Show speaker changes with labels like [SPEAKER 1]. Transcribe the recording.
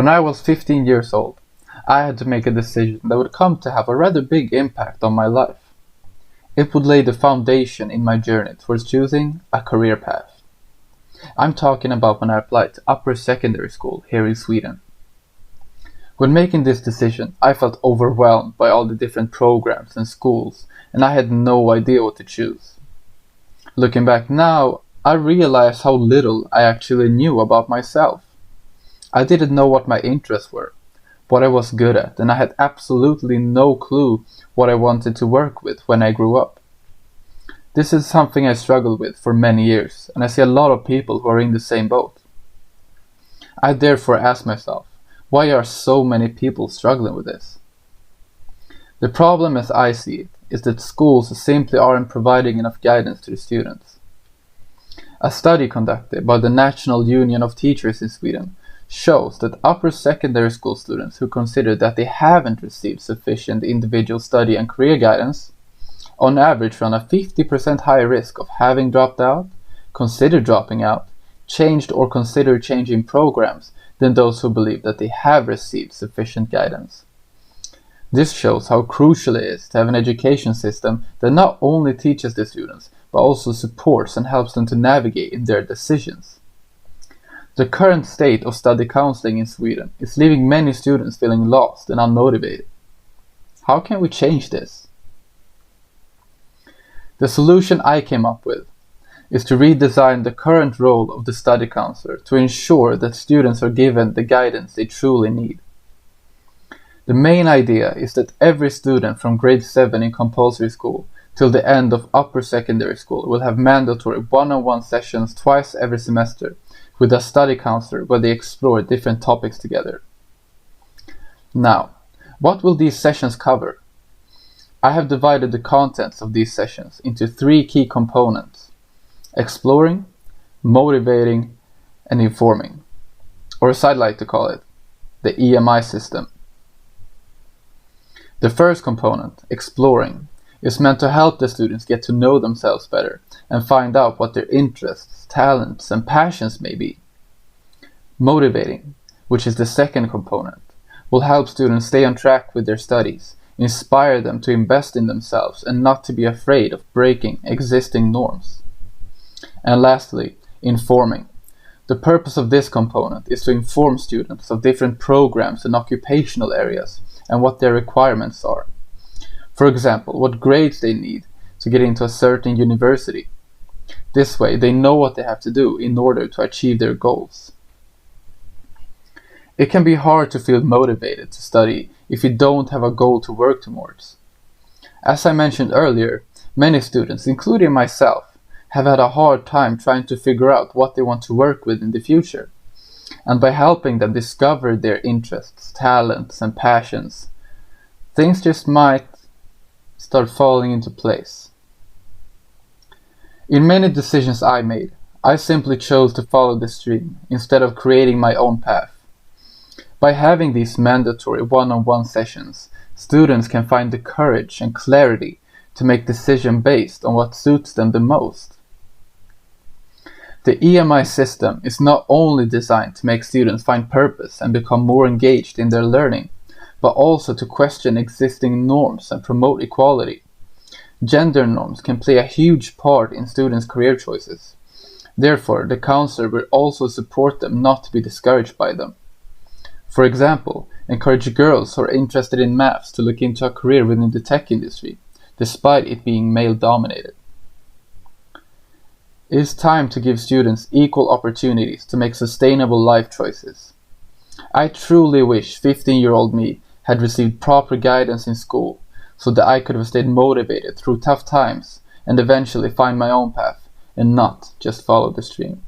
[SPEAKER 1] When I was 15 years old, I had to make a decision that would come to have a rather big impact on my life. It would lay the foundation in my journey towards choosing a career path. I'm talking about when I applied to upper secondary school here in Sweden. When making this decision, I felt overwhelmed by all the different programs and schools, and I had no idea what to choose. Looking back now, I realize how little I actually knew about myself. I didn't know what my interests were, what I was good at, and I had absolutely no clue what I wanted to work with when I grew up. This is something I struggled with for many years, and I see a lot of people who are in the same boat. I therefore ask myself, why are so many people struggling with this? The problem as I see it is that schools simply aren't providing enough guidance to the students. A study conducted by the National Union of Teachers in Sweden shows that upper secondary school students who consider that they haven't received sufficient individual study and career guidance, on average run a 50% higher risk of having dropped out, considered dropping out, changed or considered changing programs than those who believe that they have received sufficient guidance. This shows how crucial it is to have an education system that not only teaches the students, but also supports and helps them to navigate in their decisions. The current state of study counseling in Sweden is leaving many students feeling lost and unmotivated. How can we change this? The solution I came up with is to redesign the current role of the study counselor to ensure that students are given the guidance they truly need. The main idea is that every student from grade 7 in compulsory school till the end of upper secondary school will have mandatory one-on-one sessions twice every semester with a study counselor where they explore different topics together. Now, what will these sessions cover? I have divided the contents of these sessions into 3 key components: exploring, motivating, and informing, or as I'd like to call it, the EMI system. The first component, exploring, is meant to help the students get to know themselves better and find out what their interests, talents, and passions may be. Motivating, which is the second component, will help students stay on track with their studies, inspire them to invest in themselves and not to be afraid of breaking existing norms. And lastly, informing. The purpose of this component is to inform students of different programs and occupational areas and what their requirements are. For example, what grades they need to get into a certain university. This way, they know what they have to do in order to achieve their goals. It can be hard to feel motivated to study if you don't have a goal to work towards. As I mentioned earlier, many students, including myself, have had a hard time trying to figure out what they want to work with in the future. And by helping them discover their interests, talents, and passions, things just might start falling into place. In many decisions I made, I simply chose to follow the stream instead of creating my own path. By having these mandatory one-on-one sessions, students can find the courage and clarity to make decisions based on what suits them the most. The EMI system is not only designed to make students find purpose and become more engaged in their learning, but also to question existing norms and promote equality. Gender norms can play a huge part in students' career choices. Therefore, the counselor will also support them not to be discouraged by them. For example, encourage girls who are interested in maths to look into a career within the tech industry, despite it being male-dominated. It is time to give students equal opportunities to make sustainable life choices. I truly wish 15-year-old me had received proper guidance in school so that I could have stayed motivated through tough times and eventually find my own path and not just follow the stream.